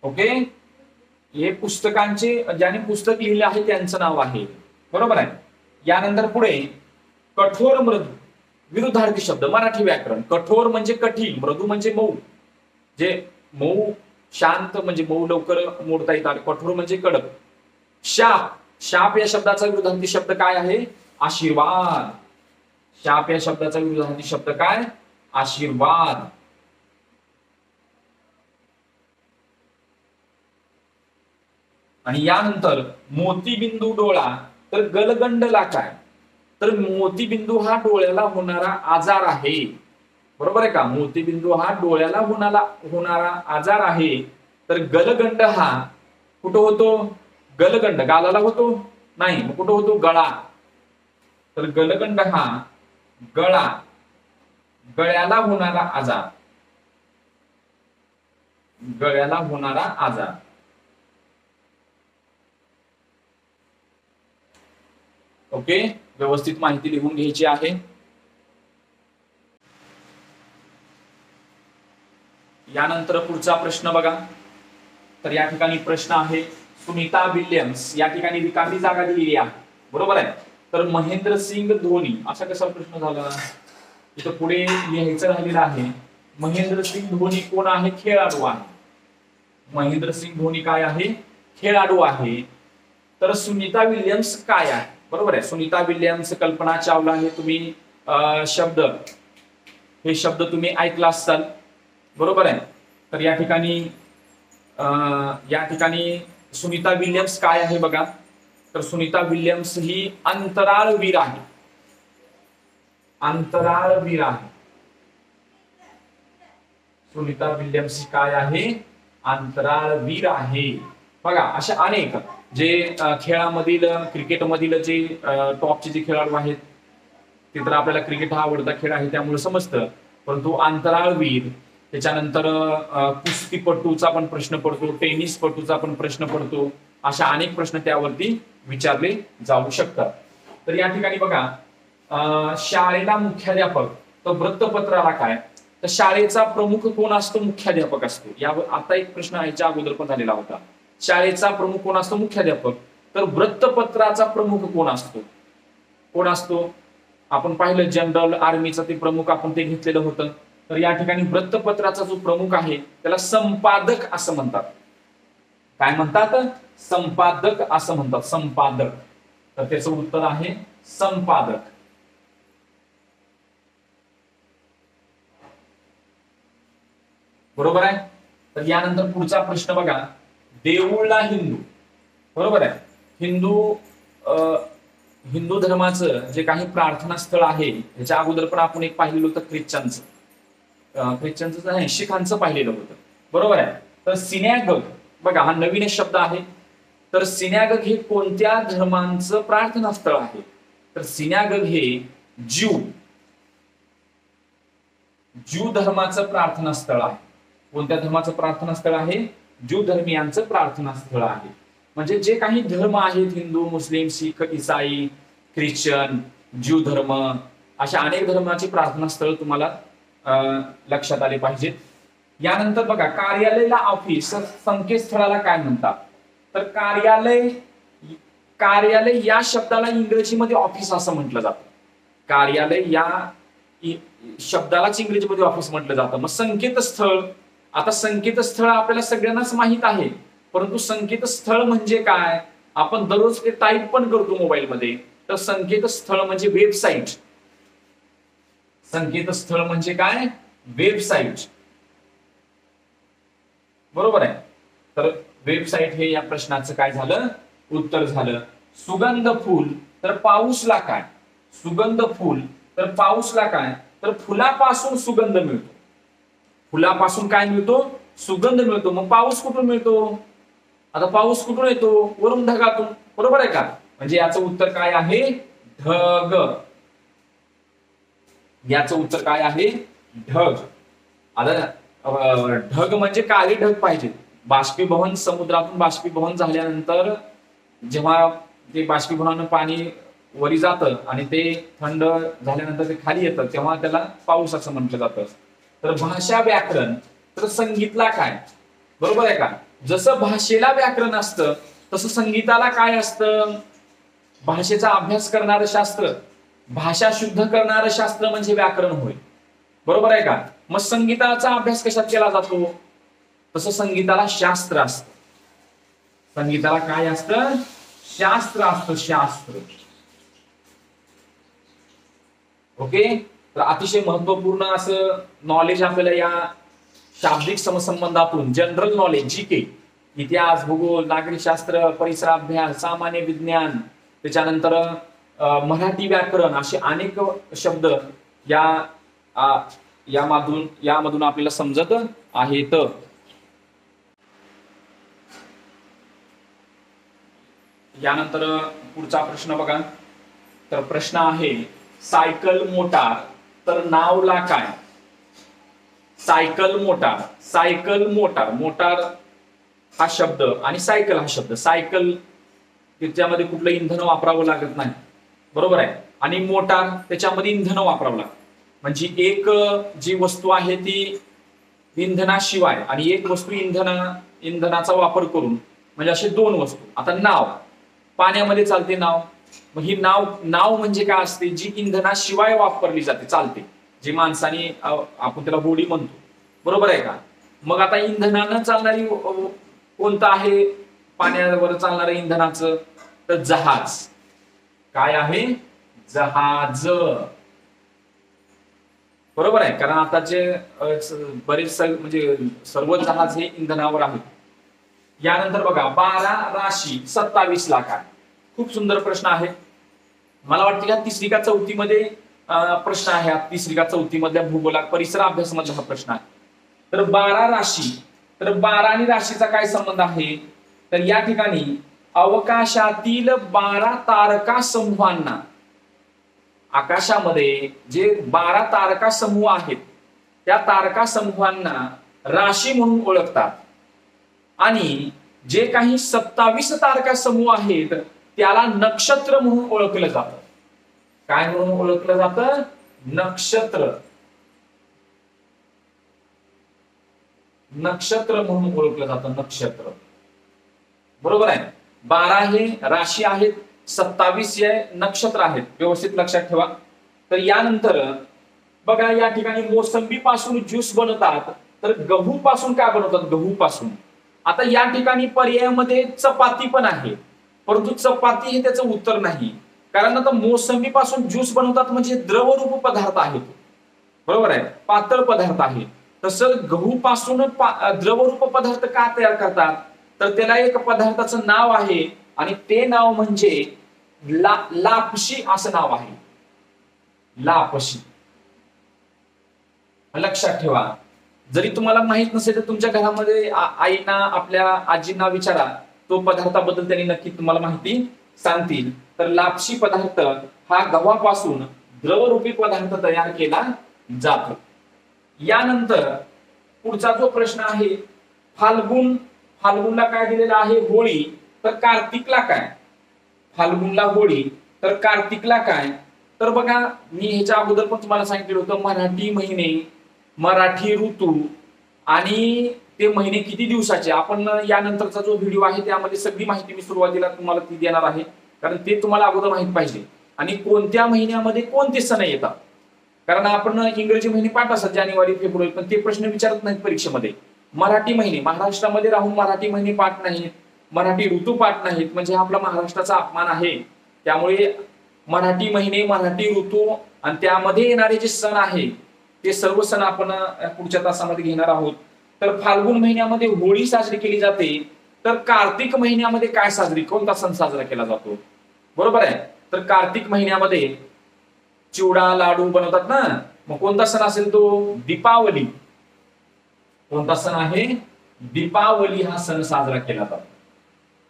ओके, हे पुस्तकांचे ज्याने पुस्तक लिहिले आहे त्यांचं नाव आहे, बरोबर आहे. यानंतर पुढे कठोर मृदू विरुद्धार्थी शब्द मराठी व्याकरण. कठोर म्हणजे कठीण, मृदू म्हणजे मऊ. जे मऊ शांत म्हणजे मऊ लवकर मोडता येतात, कठोर म्हणजे कडक. शाप. शाप या शब्दाचा विरुद्धार्थी शब्द काय आहे? आशीर्वाद. शाप या शब्दाचा विरुद्धार्थी शब्द काय? आशीर्वाद. आणि यानंतर मोतीबिंदू डोळा, तर गलगंडला काय? तर मोतीबिंदू हा डोळ्याला होणारा आजार आहे. बरोबर आहे का? मोतीबिंदू हा डोळ्याला होणारा आजार आहे. तर गलगंड हा कुठं होतो? गलगंड गालाला होतो? नाही. मग कुठं होतो? गळा. तर गलगंड हा गळ्याला होणारा आजार. गळ्याला होणारा आजार. ओके, व्यवस्थित माहिती लिहून घ्यायची आहे. यानंतर पुढचा प्रश्न बघा. तर या ठिकाणी प्रश्न आहे, सुनीता विल्यम्स, या ठिकाणी रिकामी जागा दिलेली आहे. बरोबर आहे. तर महेंद्रसिंग धोनी, असा कसा प्रश्न झाला? इथं पुढे लिहायचं राहिलेलं आहे, महेंद्रसिंग धोनी कोण आहे? खेळाडू आहे. महेंद्रसिंग धोनी काय आहे? खेळाडू आहे. तर सुनीता विल्यम्स काय आहे? बरोबर आहे. सुनीता विल्यम्स, कल्पना चावला हे तुम्ही हे शब्द तुम्ही ऐकला असाल. बरोबर आहे. तर या ठिकाणी सुनीता विल्यम्स काय आहे बघा. तर सुनीता विल्यम्स ही अंतराळवीर आहे. अंतराळवीर आहे. सुनीता विल्यम्स काय आहे? अंतराळवीर आहे. बघा अशा अनेक जे खेळामधील, क्रिकेटमधील जे टॉपचे जे खेळाडू आहेत, ते तर आपल्याला क्रिकेट हा आवडता खेळ आहे त्यामुळे समजतं. परंतु अंतराळवीर, त्याच्यानंतर कुस्तीपटूचा पण प्रश्न पडतो, टेनिसपटूचा पण प्रश्न पडतो. अशा अनेक प्रश्न त्यावरती विचारले जाऊ शकतात. तर या ठिकाणी बघा, शाळेला मुख्याध्यापक, तर वृत्तपत्राला काय? तर शाळेचा प्रमुख कोण असतो? मुख्याध्यापक असतो. यावर आता एक प्रश्न याच्या अगोदर पण झालेला होता. शाळेचा प्रमुख कोण असतो? मुख्याध्यापक. तर वृत्तपत्राचा प्रमुख कोण असतो? कोण असतो? आपण पाहिलं जनरल आर्मीचा ते प्रमुख आपण ते घेतलेलं होतं. तर या ठिकाणी वृत्तपत्राचा जो प्रमुख आहे त्याला संपादक असं म्हणतात. काय म्हणतात? संपादक असं म्हणतात. संपादक. तर त्याचं उत्तर आहे संपादक. बरोबर आहे. तर यानंतर पुढचा प्रश्न बघा, देऊळला हिंदू. बरोबर आहे. हिंदू धर्माचं जे काही प्रार्थना स्थळ आहे, याच्या अगोदर पण आपण एक पाहिलेलं होतं ख्रिश्चनचं नाही, शिखांचं पाहिलेलं होतं. बरोबर आहे. तर सिनॅगग, बघा हा नवीन शब्द आहे. तर सिनॅगग हे कोणत्या धर्मांचं प्रार्थना स्थळ आहे? तर सिनॅगग हे ज्यू धर्माचं प्रार्थना स्थळ आहे. कोणत्या धर्माचं प्रार्थना स्थळ आहे? ज्यू धर्मियांचं प्रार्थना स्थळ आहे. म्हणजे जे काही धर्म आहेत, हिंदू, मुस्लिम, शीख, ईसाई, ख्रिश्चन, ज्यू धर्म, अशा अनेक धर्माची प्रार्थना स्थळ तुम्हाला लक्षात आले पाहिजेत. यानंतर बघा, कार्यालयाला ऑफिस, संकेतस्थळाला काय म्हणतात? तर कार्यालय या शब्दाला इंग्रजीमध्ये ऑफिस असं म्हटलं जातं. कार्यालय या शब्दालाच इंग्रजीमध्ये ऑफिस म्हटलं जातं. मग संकेतस्थळ, आता संकेतस्थळ आपल्याला सगळ्यांनाच माहित आहे, परंतु संकेतस्थळ म्हणजे काय? आपण दररोज ते टाईप पण करतो मोबाईलमध्ये. तर संकेतस्थळ म्हणजे वेबसाईट. संकेतस्थळ म्हणजे काय? वेबसाईट. बरोबर आहे. तर वेबसाईट हे या प्रश्नाचं काय झालं? उत्तर झालं. सुगंध फूल, तर पाऊसला काय? सुगंध फूल, तर पाऊसला काय? तर फुलापासून सुगंध मिळतो. फुलापासून काय मिळतो? सुगंध मिळतो. मग पाऊस कुठून मिळतो? आता पाऊस कुठून येतो? वरून, ढगातून. बरोबर आहे का? म्हणजे याचं उत्तर काय आहे? ढग. याचं उत्तर काय आहे? ढग. आता ढग म्हणजे काळे ढग पाहिजे. बाष्पीभवन, समुद्रातून बाष्पीभवन झाल्यानंतर जेव्हा ते बाष्पीभवनानं पाणी वरी जातं आणि ते थंड झाल्यानंतर ते खाली येतं, तेव्हा त्याला पाऊस असं म्हटलं जातं. तर भाषा व्याकरण, तर संगीतला काय? बरोबर आहे का? जसं भाषेला व्याकरण असतं तसं संगीताला काय असतं? भाषेचा अभ्यास करणारं शास्त्र, भाषा शुद्ध करणारं शास्त्र म्हणजे व्याकरण होय. बरोबर आहे का? मग संगीताचा अभ्यास कशात केला जातो? तसं संगीताला शास्त्र असतं. संगीताला काय असतं? शास्त्र असतं, शास्त्र. ओके, तर अतिशय महत्वपूर्ण असं नॉलेज आपल्याला या शाब्दिक समसंबंधातून, जनरल नॉलेज, जीके, इतिहास, भूगोल, नागरिकशास्त्र, परिसराभ्यास, सामान्य विज्ञान, त्याच्यानंतर मराठी व्याकरण, असे अनेक शब्द यामधून आपल्याला समजत आहेत. यानंतर पुढचा प्रश्न बघा. तर प्रश्न आहे, सायकल मोटार तर नावला काय? Cycle motor, cycle motor, motor हा शब्द आणि सायकल हा शब्द. सायकल त्याच्यामध्ये कुठलं इंधन वापरावं लागत नाही, बरोबर आहे, आणि मोटार त्याच्यामध्ये इंधन वापरावं लागतं. म्हणजे एक जी वस्तू आहे ती इंधनाशिवाय आणि एक वस्तू इंधनाचा वापर करून, म्हणजे असे दोन वस्तू. आता नाव, पाण्यामध्ये चालते नाव, मग ही नाव म्हणजे काय असते? जी इंधनाशिवाय वापरली जाते, चालते, जी माणसाने, आपण त्याला होडी म्हणतो, बरोबर आहे का? मग आता इंधनानं चालणारी कोणतं आहे पाण्यावर चालणारं इंधनाचं? तर जहाज. काय आहे? जहाज, बरोबर आहे. कारण आताचे बरेच म्हणजे सर्व जहाज हे इंधनावर आहेत. यानंतर बघा, 12 राशी 27 लाख आहे. खूप सुंदर प्रश्न आहे. मला वाटतं की तिसरी का चौथी मध्ये प्रश्न आहे, तिसरी का चौथी मधल्या भूगोलात परिसर अभ्यास मधला हा प्रश्न आहे. तर 12 राशी, तर 12 आणि राशीचा काय संबंध आहे? तर या ठिकाणी अवकाशातील 12 तारका समूहांना, आकाशामध्ये जे 12 तारका समूह आहेत त्या तारका समूहांना राशी म्हणून ओळखतात, आणि जे काही 27 तारका समूह आहेत त्याला नक्षत्र म्हणून ओळखलं जातं. काय म्हणून ओळखलं जातं? नक्षत्र. नक्षत्र म्हणून ओळखलं जातं, नक्षत्र, बरोबर आहे. 12 हे राशी आहेत, 27 हे नक्षत्र आहेत, व्यवस्थित लक्षात ठेवा. तर यानंतर बघा, या ठिकाणी मोसंबी पासून ज्यूस बनवतात, तर गहू पासून काय बनवतात? गहू पासून. आता या ठिकाणी पर्यायामध्ये चपाती पण आहे, परंतु चपाती हे त्याचं उत्तर नाही. कारण आता मोसंबी पासून ज्यूस बनवतात म्हणजे द्रवरूप पदार्थ आहे, बरोबर आहे, पातळ पदार्थ आहे. तसं गहू पासून द्रवरूप पदार्थ का तयार करतात? तर त्याला एक पदार्थाचं नाव आहे, आणि ते नाव म्हणजे लापशी असं नाव आहे. लापशी, लक्षात ठेवा. जरी तुम्हाला माहित नसेल तर तुमच्या घरामध्ये आईना, आपल्या आजींना विचारा, तो पदार्थाबद्दल त्यांनी नक्की तुम्हाला माहिती सांगतील. तर लापशी पदार्थ हा गव्हापासून द्रवरूपी पदार्थ तयार केला जातो. यानंतर पुढचा जो प्रश्न आहे, फाल्गुन, फाल्गुनला काय दिलेला आहे? होळी. तर कार्तिकला काय? फाल्गुनला होळी, तर कार्तिकला काय? तर बघा, मी ह्याच्या अगोदर पण तुम्हाला सांगितलं होतं, मराठी महिने, मराठी ऋतू, आणि ते महिने किती दिवसाचे. आपण यानंतरचा जो व्हिडिओ आहे त्यामध्ये सगळी माहिती मी सुरुवातीला तुम्हाला ती देणार आहे, कारण ते तुम्हाला अगोदर माहित पाहिजे. आणि कोणत्या महिन्यामध्ये कोणते सण येतात, कारण आपण इंग्रजी महिने पाठ असतात, जानेवारी, फेब्रुवारी, पण ते प्रश्न विचारत नाहीत परीक्षेमध्ये. मराठी महिने, महाराष्ट्रामध्ये राहून मराठी महिने पाठ नाहीत, मराठी ऋतू पाठ नाहीत, म्हणजे आपला महाराष्ट्राचा अपमान आहे. त्यामुळे मराठी महिने, मराठी ऋतू आणि त्यामध्ये येणारे जे सण आहे ते सर्व सण आपण पुढच्या तासामध्ये घेणार आहोत. तर फाल्गुन महिन्यामध्ये होळी साजरी केली जाते. तर कार्तिक महिन्यामध्ये काय साजरी, कोणता सण साजरा केला जातो? बरोबर आहे. तर कार्तिक महिन्यामध्ये चिवडा, लाडू बनवतात ना. मग कोणता सण असेल तो? दीपावली. कोणता सण आहे? दीपावली हा सण साजरा केला जातो,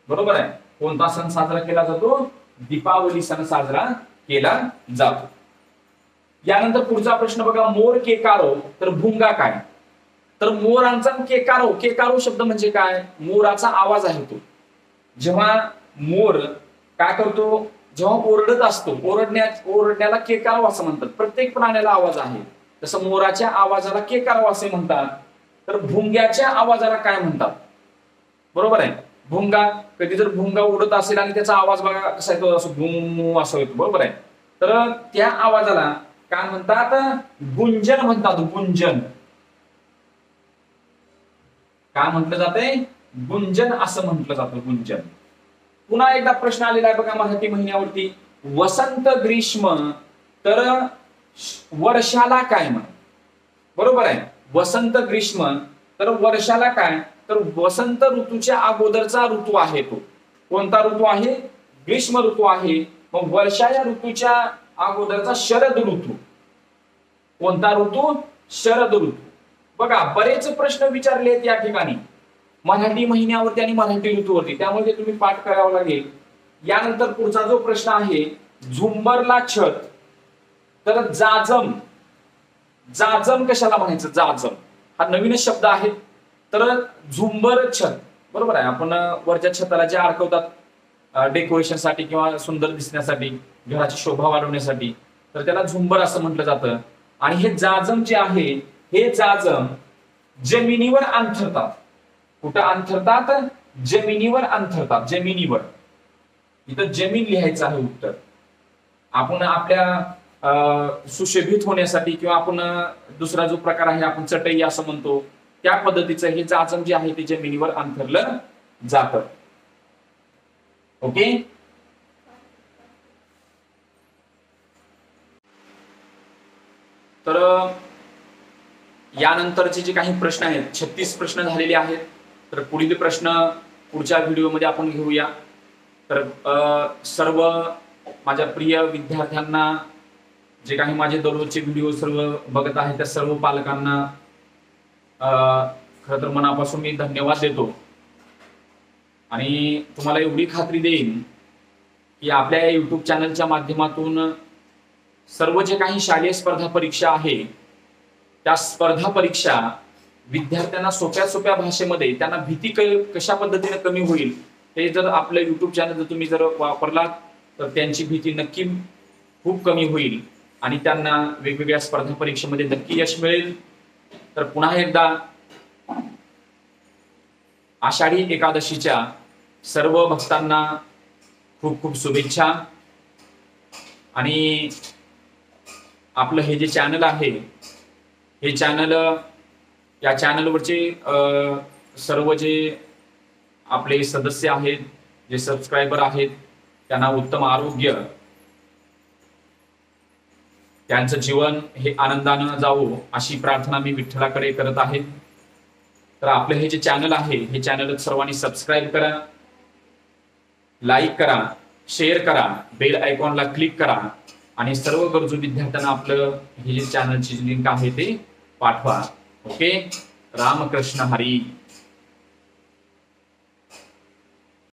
बरोबर आहे. कोणता सण साजरा केला जातो? दीपावली सण साजरा केला जातो. यानंतर पुढचा प्रश्न बघा, मोर केकारो तर भुंगा काय? तर मोरांचा केकारो, केकारो शब्द म्हणजे काय? मोराचा आवाज आहे तो. जेव्हा मोर काय करतो? जेव्हा ओरडत असतो, ओरडण्याला केकारो असं म्हणतात. प्रत्येक प्राण्याला आवाज आहे, तसं मोराच्या आवाजाला केकारो असे म्हणतात. तर भुंग्याच्या आवाजाला काय म्हणतात? बरोबर आहे, भुंगा. कधी जर भुंगा उडत असेल आणि त्याचा आवाज बघा कसा येतो, असं भुं असं येतो, बरोबर आहे. तर त्या आवाजाला काय म्हणतात? गुंजन म्हणतात. गुंजन. काय म्हटलं जाते? गुंजन असं म्हटलं जातं, गुंजन. पुन्हा एकदा प्रश्न आलेला आहे बघा मराठी महिन्यावरती, वसंत ग्रीष्म तर वर्षाला काय म्हण? बरोबर आहे, वसंत ग्रीष्म तर वर्षाला काय? तर वसंत ऋतूच्या अगोदरचा ऋतू आहे तो. कोणता ऋतू आहे? ग्रीष्म ऋतू आहे. मग वर्षा या ऋतूच्या अगोदरचा शरद ऋतू. कोणता ऋतू? शरद ऋतू. बघा बरेच प्रश्न विचारले आहेत या ठिकाणी मराठी महिन्यावरती आणि मराठी ऋतूवरती, त्यामुळे तुम्ही पाठ करावं लागेल. यानंतर पुढचा जो प्रश्न आहे, झुंबरला छत तर जाजम. जाजम कशाला म्हणायचं? जाजम हा नवीनच शब्द आहे. तर झुंबर छत, बरोबर आहे, आपण वरच्या छताला जे अडकवतात डेकोरेशनसाठी किंवा सुंदर दिसण्यासाठी, घराची शोभा वाढवण्यासाठी, तर त्याला झुंबर असं म्हटलं जातं. आणि हे जाजम जे आहे, हे जाजम जमिनीवर अंथरतात. कुठं अंथरतात? जमिनीवर अंथरतात. जमिनीवर. इथं जमीन लिहायचं आहे उत्तर. आपण आपल्या सुशोभित होण्यासाठी किंवा आपण दुसरा जो प्रकार आहे आपण चटई असं म्हणतो, त्या पद्धतीचं हे जाजम जे आहे ते जमिनीवर अंथरलं जातं. ओके. तर यानंतरचे जे काही प्रश्न आहेत, 36 प्रश्न झालेले आहेत. तर पुढील प्रश्न पुढच्या व्हिडिओमध्ये आपण घेऊया. तर सर्व माझ्या प्रिय विद्यार्थ्यांना, जे काही माझे दररोजचे व्हिडिओ सर्व बघत आहेत त्या सर्व पालकांना खरं तर मनापासून मी धन्यवाद देतो. आणि तुम्हाला एवढी खात्री देईन की आपल्या युट्यूब चॅनलच्या माध्यमातून सर्व जे काही शालेय स्पर्धा परीक्षा आहे, त्या स्पर्धा परीक्षा विद्यार्थ्यांना सोप्या सोप्या भाषेमध्ये, त्यांना भीती कशा पद्धतीने कमी होईल, हे जर आपलं युट्यूब चॅनल जर तुम्ही जर वापरलात तर त्यांची भीती नक्की खूप कमी होईल आणि त्यांना वेगवेगळ्या स्पर्धा परीक्षेमध्ये नक्की यश मिळेल. तर पुन्हा एकदा आषाढी एकादशीच्या सर्व भक्तांना खूप खूप शुभेच्छा. आणि आपलं हे जे चॅनल आहे, हे चॅनल, या चॅनलवरचे सर्व जे आपले सदस्य आहेत, जे सबस्क्रायबर आहेत, त्यांना उत्तम आरोग्य, त्यांचं जीवन हे आनंदानं जावो अशी प्रार्थना मी विठ्ठलाकडे करत आहे. तर आपलं हे जे चॅनल आहे, हे चॅनल सर्वांनी सबस्क्राईब करा, लाईक करा, शेअर करा, बेल आयकॉनला क्लिक करा आणि सर्व गरजू विद्यार्थ्यांना आपलं हे जे चॅनलची लिंक आहे ते पाठवा. ओके. रामकृष्ण हरी.